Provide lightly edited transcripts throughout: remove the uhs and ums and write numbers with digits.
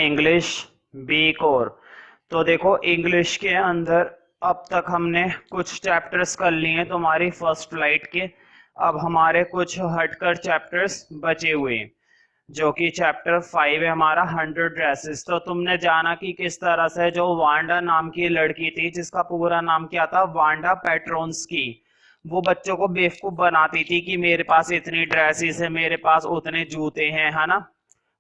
English B core. तो देखो English के अंदर अब तक हमने कुछ चैप्टर्स कर लिए हैं तुम्हारी फर्स्ट फ्लाइट के। अब हमारे कुछ हटकर चैप्टर्स बचे हुए हैं, जो कि चैप्टर 5 है हमारा 100 ड्रेसेस। तो तुमने जाना कि किस तरह से जो वांडा नाम की लड़की थी, जिसका पूरा नाम क्या था, वांडा पेट्रोन्स्की, वो बच्चों को बेवकूफ बनाती थी कि मेरे पास इतनी ड्रेसेस है, मेरे पास उतने जूते हैं, है ना।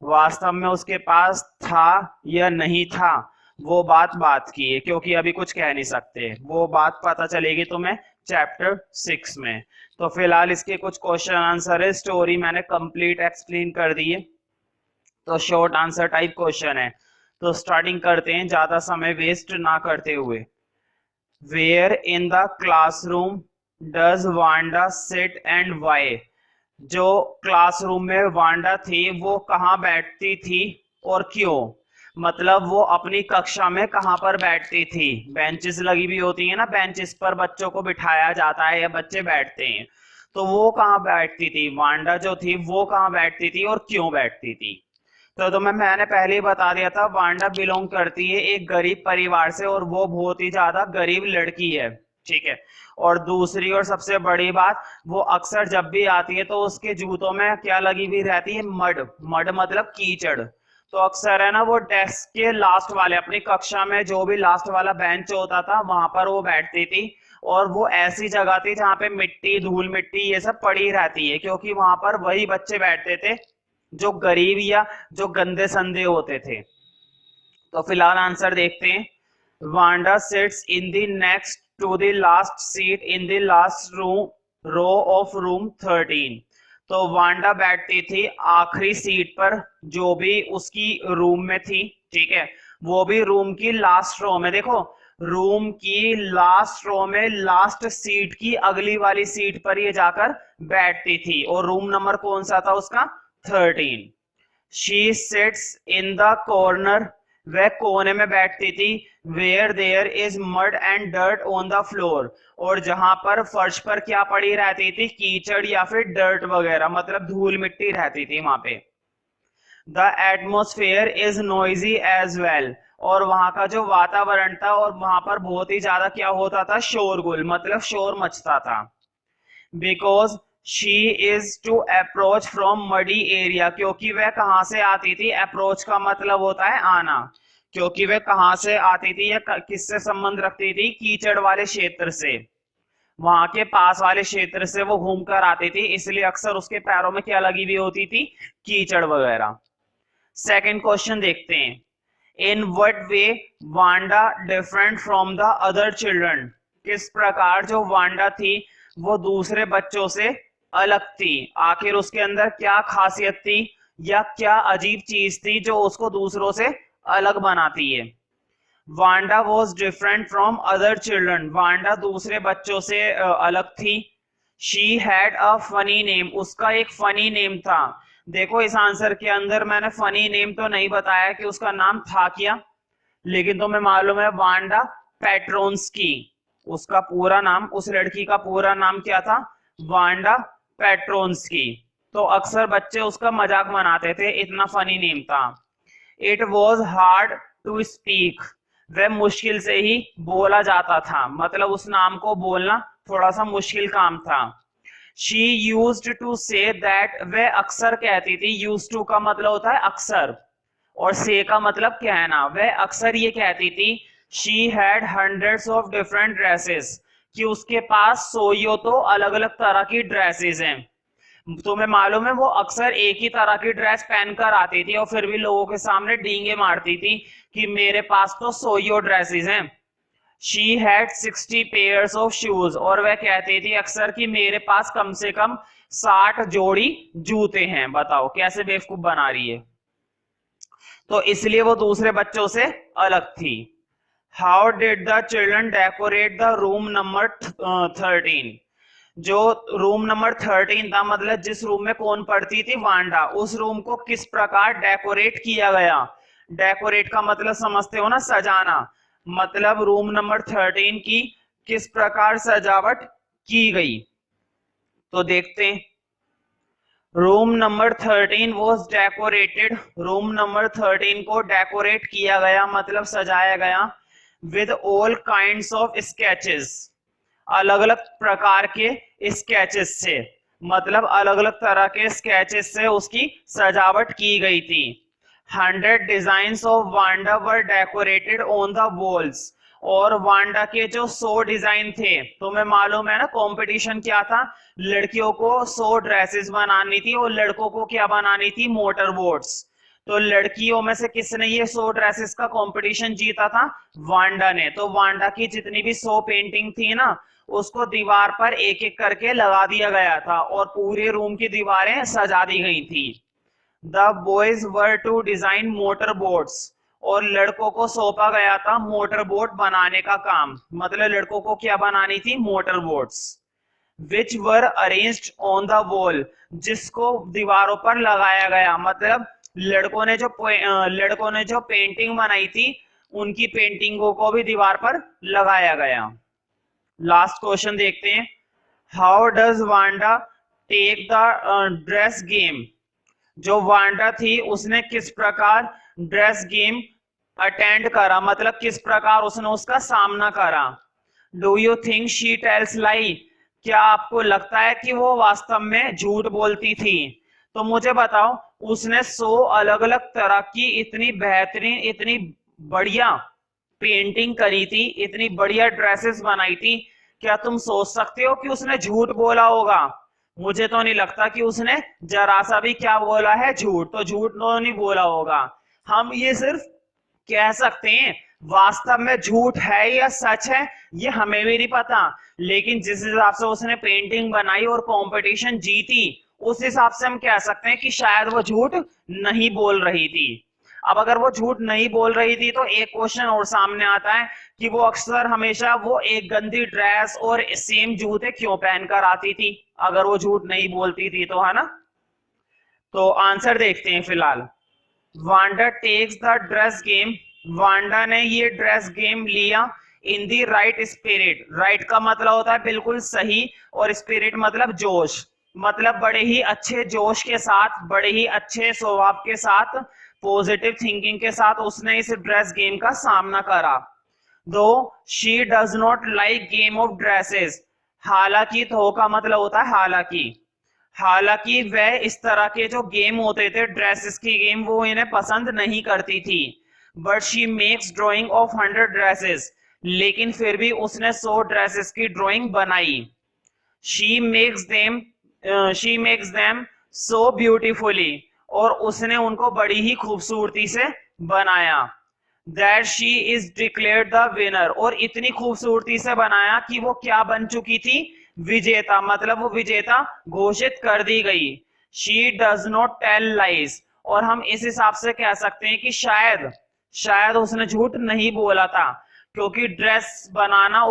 वास्तव में उसके पास था या नहीं था, वो बात की है, क्योंकि अभी कुछ कह नहीं सकते। वो बात पता चलेगी तुम्हें चैप्टर 6 में। तो फिलहाल इसके कुछ क्वेश्चन आंसर है, स्टोरी मैंने कंप्लीट एक्सप्लेन कर दी है, तो शॉर्ट आंसर टाइप क्वेश्चन है। तो स्टार्टिंग करते हैं ज्यादा समय वेस्ट ना करते हुए। Where in the classroom does Wanda sit and why? जो क्लासरूम में वांडा थी वो कहाँ बैठती थी और क्यों? मतलब वो अपनी कक्षा में कहाँ पर बैठती थी? बेंचेस लगी हुई होती है ना, बेंचेस पर बच्चों को बिठाया जाता है या बच्चे बैठते हैं, तो वो कहाँ बैठती थी, वांडा जो थी वो कहाँ बैठती थी और क्यों बैठती थी? तो मैंने पहले ही बता दिया था, वांडा बिलोंग करती है एक गरीब परिवार से, और वो बहुत ही ज्यादा गरीब लड़की है, ठीक है। और दूसरी और सबसे बड़ी बात, वो अक्सर जब भी आती है तो उसके जूतों में क्या लगी हुई रहती है, मड। मड मतलब कीचड़। तो अक्सर है ना, वो डेस्क के लास्ट वाले, अपनी कक्षा में जो भी लास्ट वाला बेंच होता था वहां पर वो बैठती थी। और वो ऐसी जगह थी जहाँ पे मिट्टी, धूल मिट्टी ये सब पड़ी रहती है, क्योंकि वहां पर वही बच्चे बैठते थे जो गरीब या जो गंदे संदे होते थे। तो फिलहाल आंसर देखते हैं। Wanda sits in the next to the last seat in the last room row of room 13। तो वांडा बैठती थी आखिरी सीट पर, जो भी उसकी रूम में थी, ठीक है। वो भी रूम की लास्ट रो में, देखो रूम की लास्ट रो में लास्ट सीट की अगली वाली सीट पर ये जाकर बैठती थी, और रूम नंबर कौन सा था उसका, 13। She sits in the corner, वह कोने में बैठती थी, where there is mud and dirt on the floor, और जहां पर फर्श पर क्या पड़ी रहती थी, कीचड़ या फिर डर्ट वगैरह, मतलब धूल मिट्टी रहती थी वहां पे। The atmosphere is noisy as well, और वहां का जो वातावरण था, और वहां पर बहुत ही ज्यादा क्या होता था, शोरगुल, मतलब शोर मचता था। Because she is to approach from muddy area, क्योंकि वह कहां से आती थी, अप्रोच का मतलब होता है आना, क्योंकि वह कहां से आती थी या किससे संबंध रखती थी, कीचड़ वाले क्षेत्र से, वहां के पास वाले क्षेत्र से वो घूम कर आती थी, इसलिए अक्सर उसके पैरों में क्या लगी हुई होती थी, कीचड़ वगैरह। सेकंड क्वेश्चन देखते हैं। In what way Wanda different from the other children? किस प्रकार जो वांडा थी वो दूसरे बच्चों से अलग थी? आखिर उसके अंदर क्या खासियत थी या क्या अजीब चीज थी जो उसको दूसरों से अलग बनाती है? Wanda was different from other children, Wanda दूसरे बच्चों से अलग थी। She had a funny name, उसका एक फनी नेम था। देखो इस आंसर के अंदर मैंने फनी नेम तो नहीं बताया कि उसका नाम था क्या, लेकिन तुम्हें मालूम है वांडा पेट्रोन्स्की, उसका पूरा नाम, उस लड़की का पूरा नाम क्या था, वांडा पेट्रोन्स्की। तो अक्सर बच्चे उसका मजाक बनाते थे, इतना फनी नेम था। It was hard to speak, वह मुश्किल से ही बोला जाता था, मतलब उस नाम को बोलना थोड़ा सा मुश्किल काम था। She used to say that, वह अक्सर कहती थी, यूज टू का मतलब होता है अक्सर, और से का मतलब कहना, वह अक्सर ये कहती थी, she had hundreds of different dresses, कि उसके पास सोइयो तो अलग अलग तरह की ड्रेसेस हैं। तुम्हें मालूम है वो अक्सर एक ही तरह की ड्रेस पहनकर आती थी और फिर भी लोगों के सामने डींगे मारती थी कि मेरे पास तो सोइयो ड्रेसेस हैं। She had 60 pairs of shoes, और वह कहती थी अक्सर कि मेरे पास कम से कम 60 जोड़ी जूते हैं। बताओ कैसे बेवकूफ बना रही है। तो इसलिए वो दूसरे बच्चों से अलग थी। How did the children decorate the room number 13? जो रूम नंबर 13 था, मतलब जिस रूम में कौन पढ़ती थी, वांडा, उस रूम को किस प्रकार डेकोरेट किया गया? डेकोरेट का मतलब समझते हो ना, सजाना, मतलब रूम नंबर 13 की किस प्रकार सजावट की गई? तो देखते हैं। Room number 13 was decorated, room number 13 को डेकोरेट किया गया मतलब सजाया गया with all kinds of sketches, अलग अलग प्रकार के स्केचेस से, मतलब अलग अलग तरह के स्केचेस से उसकी सजावट की गई थी। 100 designs of Wanda were decorated on the walls, और वांडा के जो 100 डिजाइन थे, तुम्हें मालूम है ना कंपटीशन क्या था, लड़कियों को 100 ड्रेसेस बनानी थी और लड़कों को क्या बनानी थी, मोटर बोट्स। तो लड़कियों में से किसने ये 100 ड्रेसेस का कंपटीशन जीता था, वांडा ने। तो वांडा की जितनी भी 100 पेंटिंग थी ना, उसको दीवार पर एक एक करके लगा दिया गया था और पूरे रूम की दीवारें सजा दी गई थी। The boys were to design motor boats, और लड़कों को सौंपा गया था मोटर बोट बनाने का काम, मतलब लड़कों को क्या बनानी थी, motor boats. Which were arranged on the wall, जिसको दीवारों पर लगाया गया, मतलब लड़कों ने जो पेंटिंग बनाई थी उनकी पेंटिंगों को भी दीवार पर लगाया गया। लास्ट क्वेश्चन देखते हैं, how does Wanda take the dress game, जो वांडा थी उसने किस प्रकार ड्रेस गेम अटेंड करा, मतलब किस प्रकार उसने उसका सामना करा। Do you think she tells lie, क्या आपको लगता है कि वो वास्तव में झूठ बोलती थी। तो मुझे बताओ, उसने 100 अलग अलग तरह की इतनी बेहतरीन इतनी बढ़िया पेंटिंग करी थी, इतनी बढ़िया ड्रेसेस बनाई थी, क्या तुम सोच सकते हो कि उसने झूठ बोला होगा। मुझे तो नहीं लगता कि उसने जरा सा भी क्या बोला है, झूठ तो नहीं बोला होगा। हम ये सिर्फ कह सकते हैं, वास्तव में झूठ है या सच है ये हमें भी नहीं पता, लेकिन जिस हिसाब से उसने पेंटिंग बनाई और कंपटीशन जीती, उस हिसाब से हम कह सकते हैं कि शायद वो झूठ नहीं बोल रही थी। अब अगर वो झूठ नहीं बोल रही थी तो एक क्वेश्चन और सामने आता है कि वो अक्सर हमेशा वो एक गंदी ड्रेस और सेम जूते क्यों पहनकर आती थी, अगर वो झूठ नहीं बोलती थी तो, है ना। तो आंसर देखते हैं फिलहाल। Wanda takes the dress game, Wanda ने ये ड्रेस गेम लिया in the right spirit, right का मतलब होता है बिल्कुल सही, और स्पिरिट मतलब जोश, मतलब बड़े ही अच्छे जोश के साथ, बड़े ही अच्छे स्वभाव के साथ, पॉजिटिव थिंकिंग के साथ उसने इस ड्रेस गेम का सामना करा। दो she does not like game of dresses, हालांकि, तो का मतलब होता है हालांकि, हालांकि वह इस तरह के जो गेम होते थे ड्रेसेस की गेम, वो इन्हें पसंद नहीं करती थी। But she makes drying of 100 dresses, लेकिन फिर भी उसने 100 ड्रेसेस की ड्राइंग बनाई। She makes them so beautifully, और उसने उनको बड़ी ही खूबसूरती से बनाया। That she is declared the winner, और इतनी खूबसूरती से बनाया कि वो क्या बन चुकी थी, विजेता, मतलब वो विजेता घोषित कर दी गई। She does not tell lies, और हम इस हिसाब से कह सकते हैं कि शायद उसने झूठ नहीं बोला था, क्योंकि ड्रेस बनाना